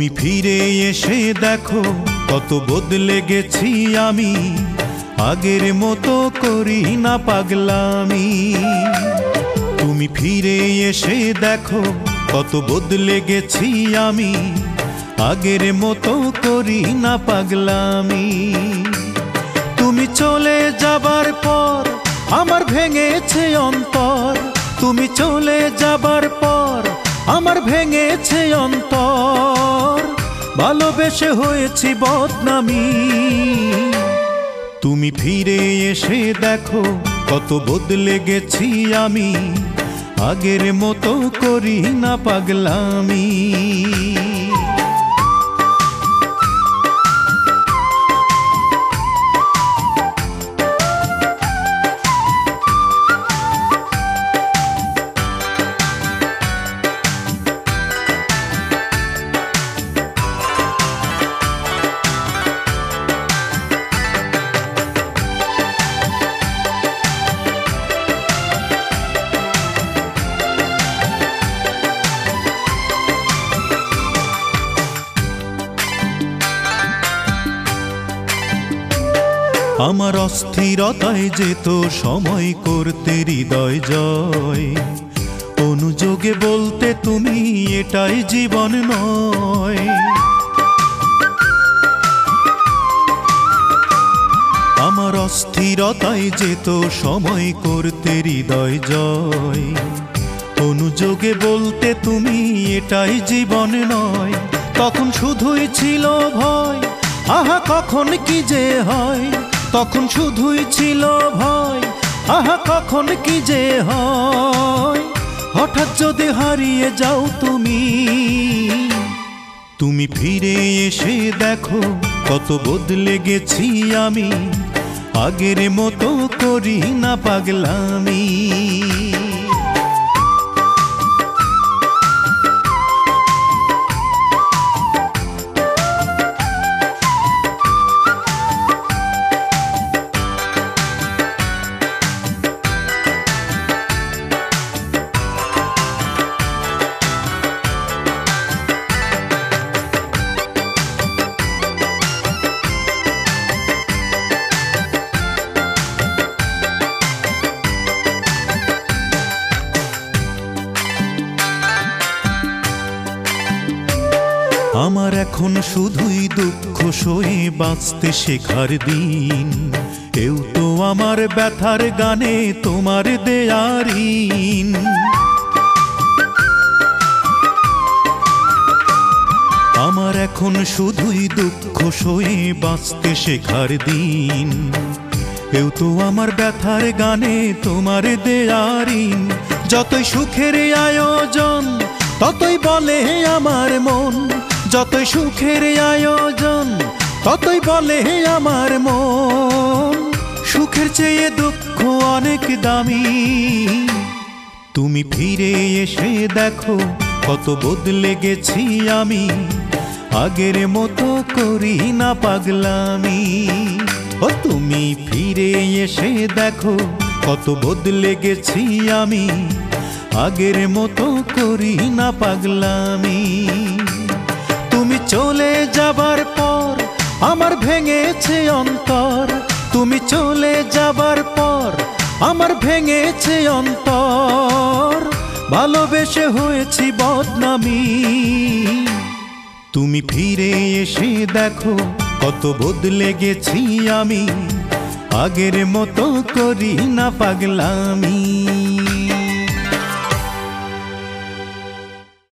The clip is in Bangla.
তুমি ফিরে এসে দেখো কত বদলে গেছি আমি, আগের মতো করি না পাগলামি। তুমি ফিরে এসে দেখো কত বদলে গেছি আমি, আগের মতো করি না পাগলামি। তুমি চলে যাবার পর আমার ভেঙেছে অন্তর, তুমি চলে যাবার পর আমার ভেঙেছে অন্তর, ভালোবেসে হয়েছি বদনামি। তুমি ফিরে এসে দেখো কত বদলে গেছি আমি, আগের মতো করি না পাগলামি। আমার অস্থিরতায় যেত সময় করতে হৃদয় জয়, অনুযোগে বলতে তুমি এটাই জীবন নয়। আমার অস্থিরতায় যেত সময় করতে হৃদয় জয়, অনুযোগে বলতে তুমি এটাই জীবন নয়। তখন শুধুই ছিল ভয়, আহা কখন কি যে হয়, তখন শুধুই ছিল ভয়, আহা কখন কি যে হয়। হঠাৎ যদি হারিয়ে যাও তুমি, তুমি ফিরে এসে দেখো কত বদলে গেছি আমি, আগের মতো করি না পাগলামি। আমার এখন শুধুই দুঃখ সয়ে বাঁচতে শেখার দিন, এও তো আমার ব্যথার গানে তোমার দেয়ার ঋণ। আমার এখন শুধুই দুঃখ সয়ে বাঁচতে শেখার দিন, এও তো আমার ব্যথার গানে তোমার দেয়ার ঋণ। যতই সুখের আয়োজন ততই বলে আমার মন, যতই সুখের আয়োজন ততই বলে আমার মন, সুখের চেয়ে দুঃখ অনেক দামি। তুমি ফিরে এসে দেখো কত বদলে গেছি আমি, আগের মতো করি না পাগলামি। ও তুমি ফিরে এসে দেখো কত বদলে গেছি আমি, আগের মতো করি না পাগলামি। তুমি চলে যাবার পর আমার ভেঙেছে অন্তর, তুমি চলে যাবার পর আমার ভেঙেছে অন্তর, ভালোবেসে হয়েছি বদনামি। তুমি ফিরে এসে দেখো কত বদলে গেছি আমি, আগের মতো করি না পাগলামি।